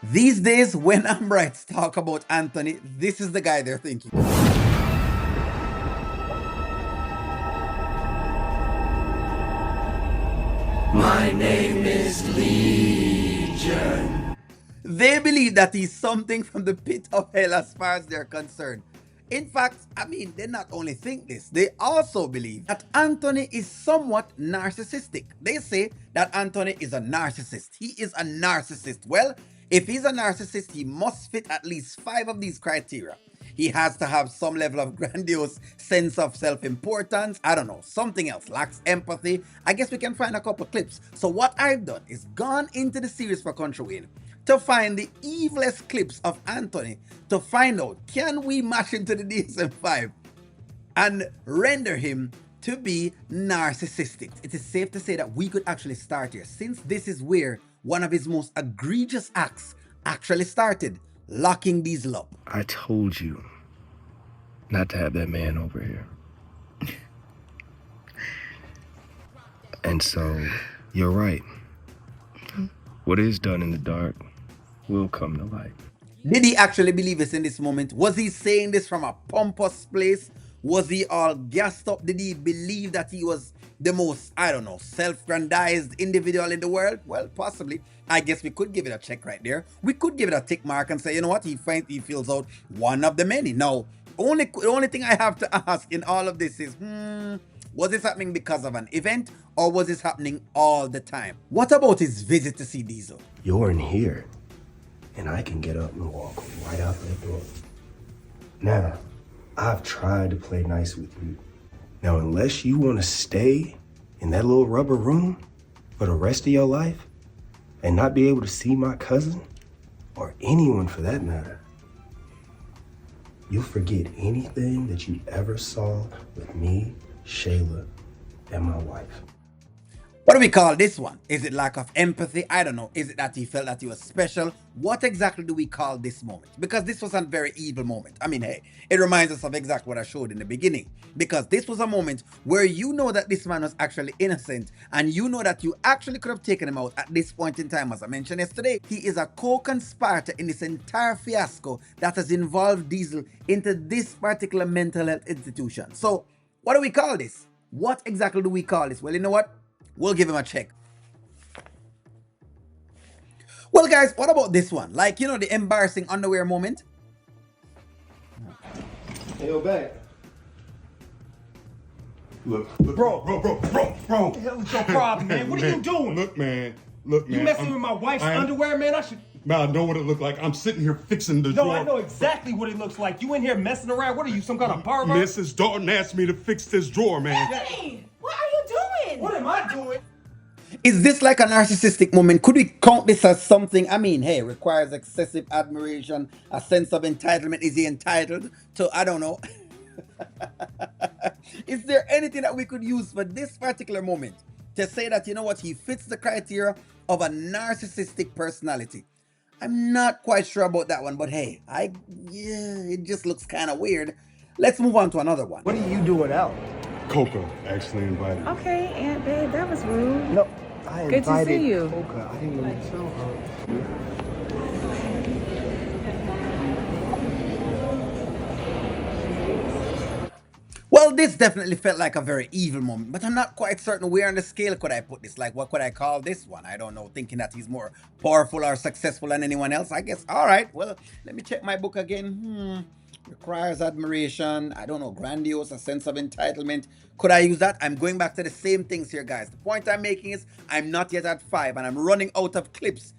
These days, when Ambrites talk about Anthony, this is the guy they're thinking. My name is Legion. They believe that he's something from the pit of hell as far as they're concerned. In fact, they not only think this, they also believe that Anthony is somewhat narcissistic. They say that Anthony is a narcissist. He is a narcissist. Well, if he's a narcissist, he must fit at least 5 of these criteria. He has to have some level of grandiose sense of self-importance. I don't know, something else. Lacks empathy. I guess we can find a couple clips. So what I've done is gone into the series for Kountry to find the evilest clips of Anthony to find out, can we match him to the DSM-5 and render him to be narcissistic? It is safe to say that we could actually start here, since this is where one of his most egregious acts actually started, locking Diesel up. I told you not to have that man over here. And so, you're right. What is done in the dark will come to light. Did he actually believe this in this moment? Was he saying this from a pompous place? Was he all gassed up? Did he believe that he was the most, I don't know, self-grandized individual in the world? Well, possibly. I guess we could give it a check right there. We could give it a tick mark and say, you know what, he feels out one of the many. Now, the only thing I have to ask in all of this is, was this happening because of an event, or was this happening all the time? What about his visit to see Diesel? You're in here, and I can get up and walk right out that door. Now, I've tried to play nice with you. Now, unless you want to stay in that little rubber room for the rest of your life and not be able to see my cousin, or anyone for that matter, you'll forget anything that you ever saw with me, Shayla, and my wife. What do we call this one? Is it lack of empathy? I don't know. Is it that he felt that he was special? What exactly do we call this moment? Because this was a very evil moment. Hey, it reminds us of exactly what I showed in the beginning. Because this was a moment where you know that this man was actually innocent, and you know that you actually could have taken him out at this point in time. As I mentioned yesterday, he is a co-conspirator in this entire fiasco that has involved Diesel into this particular mental health institution. So, what do we call this? What exactly do we call this? Well, you know what? We'll give him a check. Well, guys, what about this one? Like, you know, the embarrassing underwear moment? Hey, yo, back. Look, Bro. bro. What the hell is your problem, man? What are you doing? Look, man. You messing with my wife's underwear, man? Man, I know what it looked like. I'm sitting here fixing the No, drawer. I know exactly what it looks like. You in here messing around? What are you, some kind of pervert? Mrs. Dalton asked me to fix this drawer, man. Hey, what are you doing? What am I doing? Is this like a narcissistic moment? Could we count this as something, hey, requires excessive admiration, a sense of entitlement? Is he entitled to, I don't know. Is there anything that we could use for this particular moment to say that, you know what, he fits the criteria of a narcissistic personality? I'm not quite sure about that one, but hey, it just looks kind of weird. Let's move on to another one. What are you doing out? Coco actually invited me. Okay, Aunt Babe, that was rude. No, I Good to invited see you. Coca. I didn't even tell her. Well, this definitely felt like a very evil moment, but I'm not quite certain where on the scale could I put this. Like, what could I call this one? I don't know, thinking that he's more powerful or successful than anyone else. I guess, all right, well, let me check my book again. Requires admiration, I don't know, grandiose, a sense of entitlement. Could I use that? I'm going back to the same things here, guys. The point I'm making is I'm not yet at 5 and I'm running out of clips.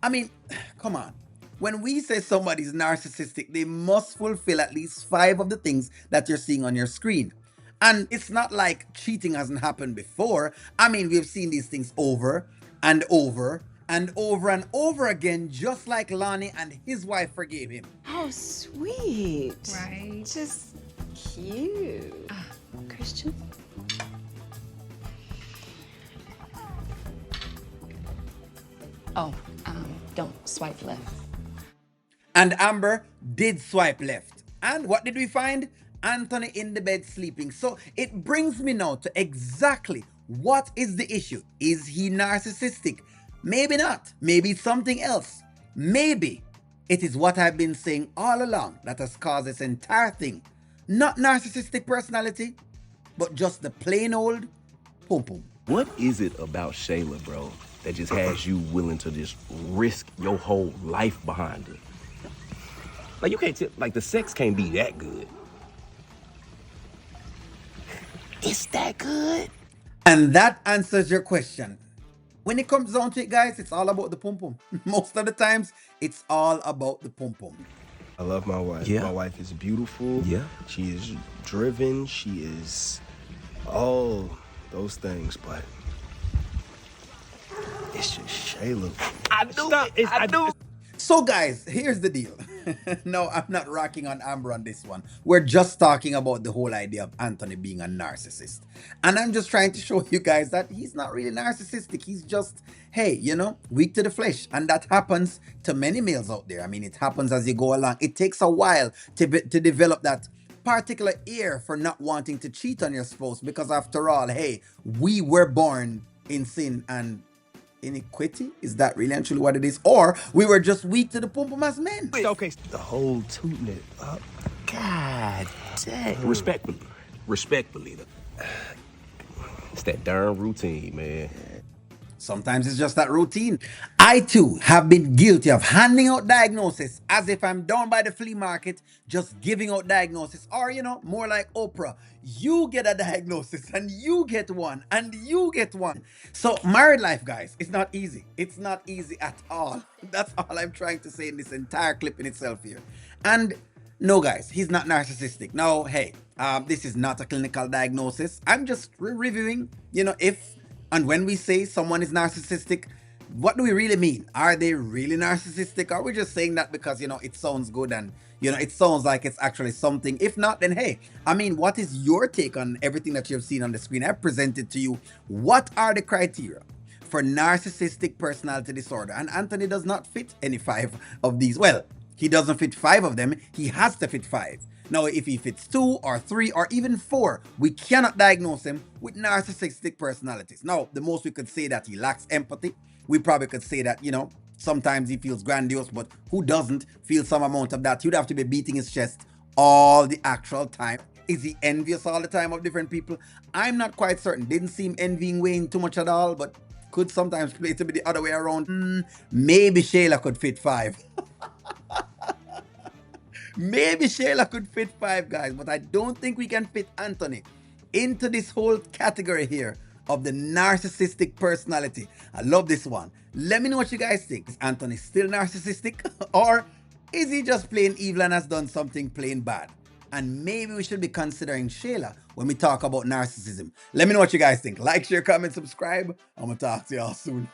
Come on. When we say somebody's narcissistic, they must fulfill at least 5 of the things that you're seeing on your screen. And it's not like cheating hasn't happened before. We've seen these things over and over and over and over again, just like Lonnie and his wife forgave him. Oh, sweet. Right. Just cute. Christian? Oh, don't swipe left. And Amber did swipe left. And what did we find? Anthony in the bed sleeping. So it brings me now to exactly what is the issue. Is he narcissistic? Maybe not. Maybe it's something else. Maybe it is what I've been saying all along that has caused this entire thing. Not narcissistic personality, but just the plain old pum pum. What is it about Shayla, bro, that just has you willing to just risk your whole life behind it? Like, you can't like, the sex can't be that good. It's that good? And that answers your question. When it comes down to it, guys, it's all about the pum pum. Most of the times, it's all about the pum pum. I love my wife. Yeah. My wife is beautiful. Yeah. She is driven. She is all those things, but it's just Shayla. I knew it. So guys, here's the deal. No, I'm not rocking on Amber on this one. We're just talking about the whole idea of Anthony being a narcissist. And I'm just trying to show you guys that he's not really narcissistic. He's just, hey, you know, weak to the flesh. And that happens to many males out there. I mean, it happens as you go along. It takes a while to develop that particular ear for not wanting to cheat on your spouse. Because after all, hey, we were born in sin and iniquity. Is that really and truly what it is? Or we were just weak to the pum pum as men. Okay, The whole tooting it up. God dang. Respectfully, it's that darn routine, man. Sometimes it's just that routine. I too have been guilty of handing out diagnosis as if I'm down by the flea market, just giving out diagnosis. Or, you know, more like Oprah. You get a diagnosis and you get one and you get one. So married life, guys, it's not easy. It's not easy at all. That's all I'm trying to say in this entire clip in itself here. And no, guys, he's not narcissistic. Now, hey, this is not a clinical diagnosis. I'm just reviewing, you know, if and when we say someone is narcissistic, what do we really mean? Are they really narcissistic? Or are we just saying that because, you know, it sounds good and, you know, it sounds like it's actually something? If not, then hey, I mean, what is your take on everything that you've seen on the screen? I've presented to you what are the criteria for narcissistic personality disorder. And Anthony does not fit any 5 of these. Well, he doesn't fit 5 of them. He has to fit 5. Now, if he fits 2 or 3 or even 4, we cannot diagnose him with narcissistic personalities. Now, the most we could say that he lacks empathy. We probably could say that, you know, sometimes he feels grandiose, but who doesn't feel some amount of that? He'd have to be beating his chest all the actual time. Is he envious all the time of different people? I'm not quite certain. Didn't seem envying Wayne too much at all, but could sometimes play to be the other way around. Maybe Shayla could fit 5. Maybe Shayla could fit 5, guys, but I don't think we can fit Anthony into this whole category here of the narcissistic personality. I love this one. Let me know what you guys think. Is Anthony still narcissistic? Or is he just plain evil and has done something plain bad? And maybe we should be considering Shayla when we talk about narcissism. Let me know what you guys think. Like, share, comment, subscribe. I'm going to talk to y'all soon.